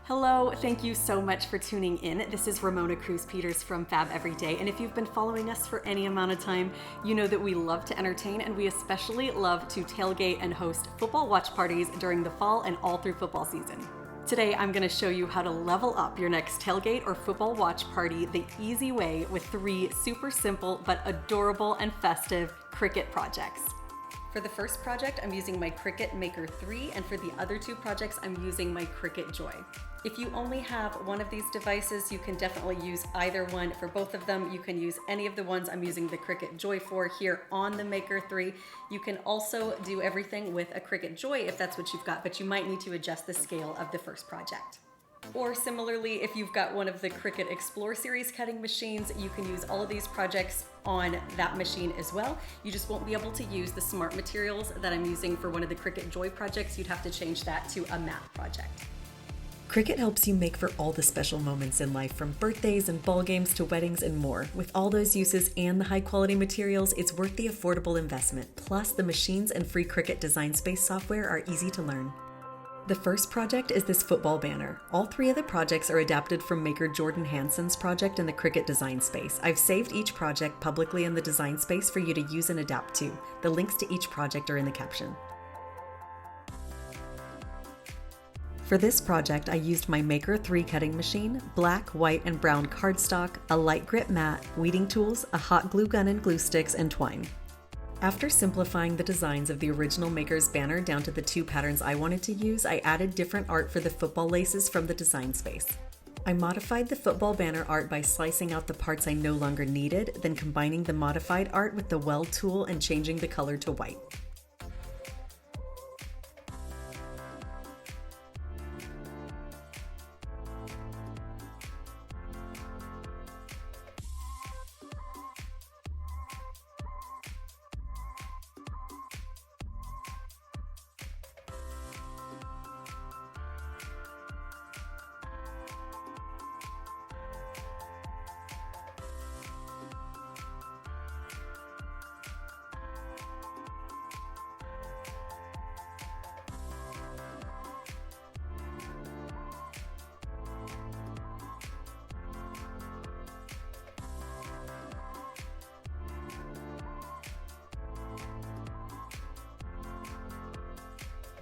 Hello, thank you so much for tuning in. This is Ramona Cruz Peters from Fab Everyday, and if you've been following us for any amount of time, you know that we love to entertain and we especially love to tailgate and host football watch parties during the fall and all through football season. Today, I'm going to show you how to level up your next tailgate or football watch party the easy way with 3 super simple but adorable and festive Cricut projects. For the first project, I'm using my Cricut Maker 3, and for the other 2 projects, I'm using my Cricut Joy. If you only have one of these devices, you can definitely use either one. For both of them, you can use any of the ones I'm using the Cricut Joy for here on the Maker 3. You can also do everything with a Cricut Joy if that's what you've got, but you might need to adjust the scale of the first project. Or similarly, if you've got one of the Cricut Explore series cutting machines, you can use all of these projects on that machine as well. You just won't be able to use the smart materials that I'm using for one of the Cricut Joy projects. You'd have to change that to a matte project. Cricut helps you make for all the special moments in life, from birthdays and ball games to weddings and more. With all those uses and the high quality materials, it's worth the affordable investment. Plus, the machines and free Cricut Design Space software are easy to learn. The first project is this football banner. All 3 of the projects are adapted from maker Jordan Hansen's project in the Cricut Design Space. I've saved each project publicly in the Design Space for you to use and adapt to. The links to each project are in the caption. For this project, I used my Maker 3 cutting machine, black, white, and brown cardstock, a light grit mat, weeding tools, a hot glue gun and glue sticks, and twine. After simplifying the designs of the original Maker's banner down to the 2 patterns I wanted to use, I added different art for the football laces from the Design Space. I modified the football banner art by slicing out the parts I no longer needed, then combining the modified art with the weld tool and changing the color to white.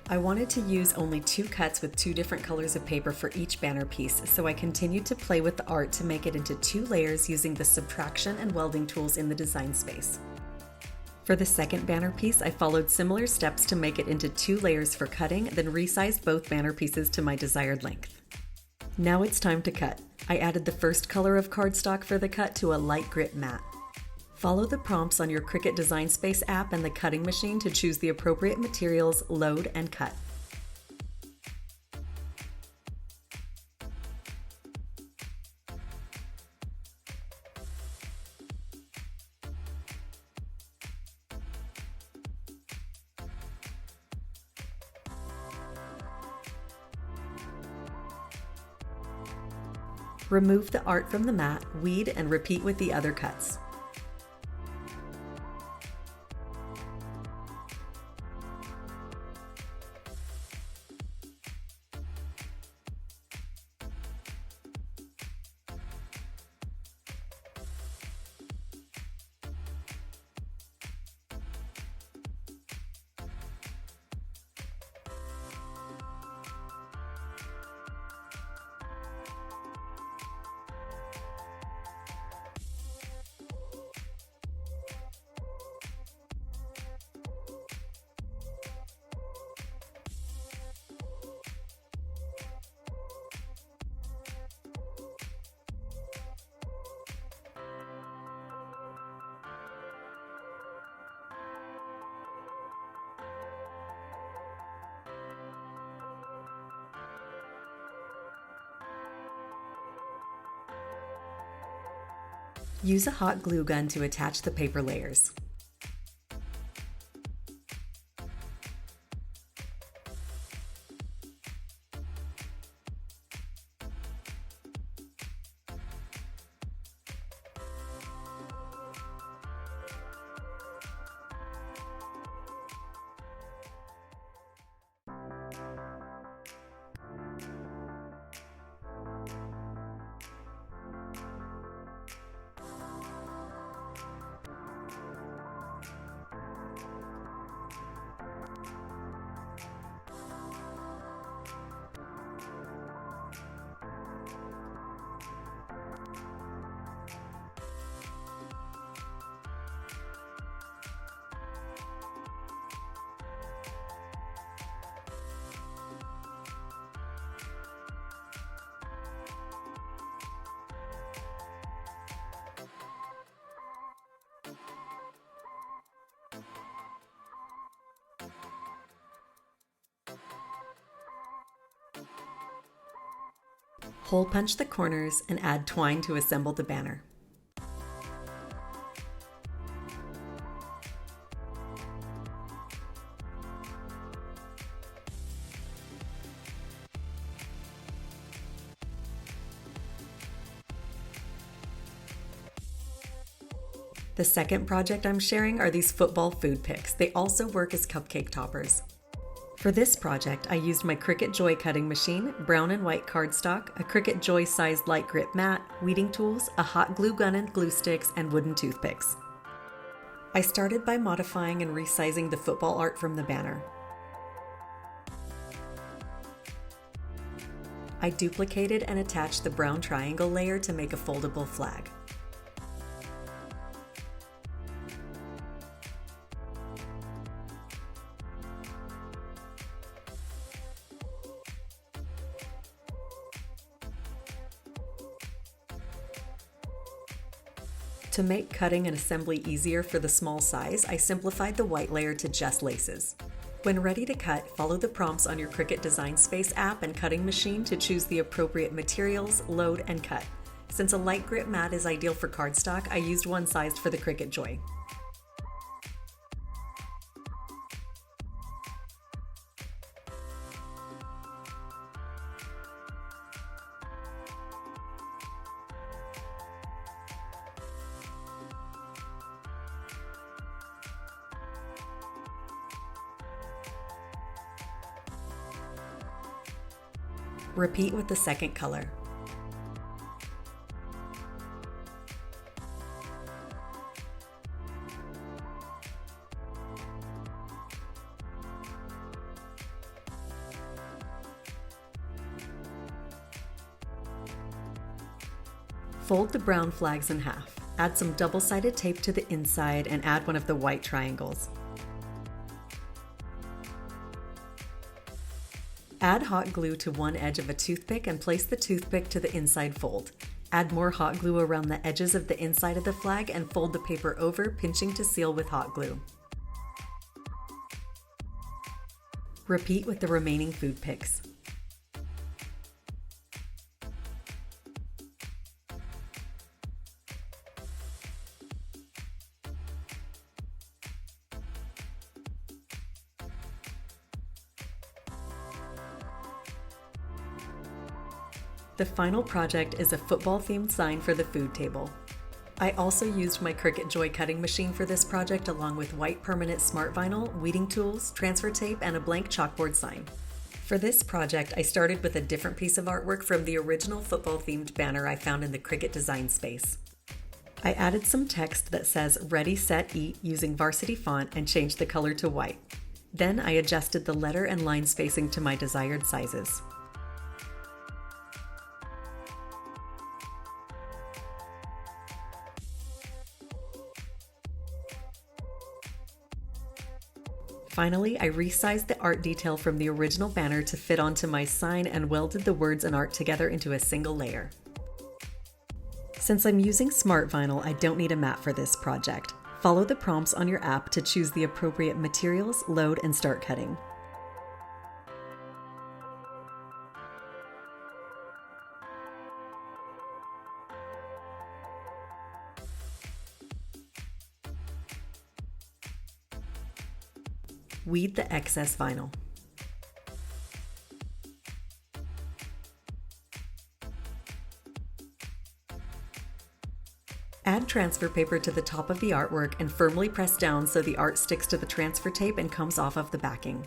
I wanted to use only 2 cuts with 2 different colors of paper for each banner piece, so I continued to play with the art to make it into 2 layers using the subtraction and welding tools in the Design Space. For the second banner piece, I followed similar steps to make it into 2 layers for cutting, then resized both banner pieces to my desired length. Now it's time to cut. I added the first color of cardstock for the cut to a light grit mat. Follow the prompts on your Cricut Design Space app and the cutting machine to choose the appropriate materials, load, and cut. Remove the art from the mat, weed, and repeat with the other cuts. Use a hot glue gun to attach the paper layers. Hole punch the corners and add twine to assemble the banner. The second project I'm sharing are these football food picks. They also work as cupcake toppers. For this project, I used my Cricut Joy cutting machine, brown and white cardstock, a Cricut Joy sized light grip mat, weeding tools, a hot glue gun and glue sticks, and wooden toothpicks. I started by modifying and resizing the football art from the banner. I duplicated and attached the brown triangle layer to make a foldable flag. To make cutting and assembly easier for the small size, I simplified the white layer to just laces. When ready to cut, follow the prompts on your Cricut Design Space app and cutting machine to choose the appropriate materials, load, and cut. Since a light grip mat is ideal for cardstock, I used one sized for the Cricut Joy. Repeat with the second color. Fold the brown flags in half. Add some double-sided tape to the inside and add one of the white triangles. Add hot glue to one edge of a toothpick and place the toothpick to the inside fold. Add more hot glue around the edges of the inside of the flag and fold the paper over, pinching to seal with hot glue. Repeat with the remaining food picks. The final project is a football-themed sign for the food table. I also used my Cricut Joy cutting machine for this project along with white permanent smart vinyl, weeding tools, transfer tape, and a blank chalkboard sign. For this project, I started with a different piece of artwork from the original football-themed banner I found in the Cricut Design Space. I added some text that says "Ready, Set, Eat" using varsity font and changed the color to white. Then I adjusted the letter and line spacing to my desired sizes. Finally, I resized the art detail from the original banner to fit onto my sign and welded the words and art together into a single layer. Since I'm using smart vinyl, I don't need a mat for this project. Follow the prompts on your app to choose the appropriate materials, load, and start cutting. Weed the excess vinyl. Add transfer paper to the top of the artwork and firmly press down so the art sticks to the transfer tape and comes off of the backing.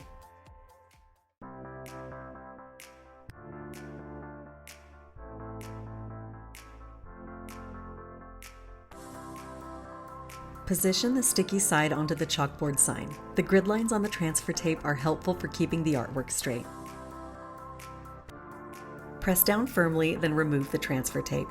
Position the sticky side onto the chalkboard sign. The grid lines on the transfer tape are helpful for keeping the artwork straight. Press down firmly, then remove the transfer tape.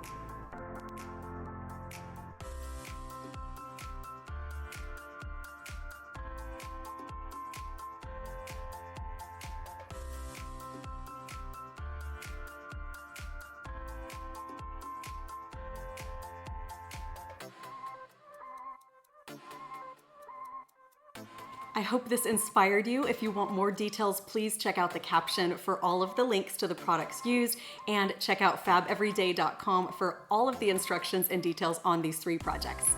I hope this inspired you. If you want more details, please check out the caption for all of the links to the products used, and check out fabeveryday.com for all of the instructions and details on these 3 projects.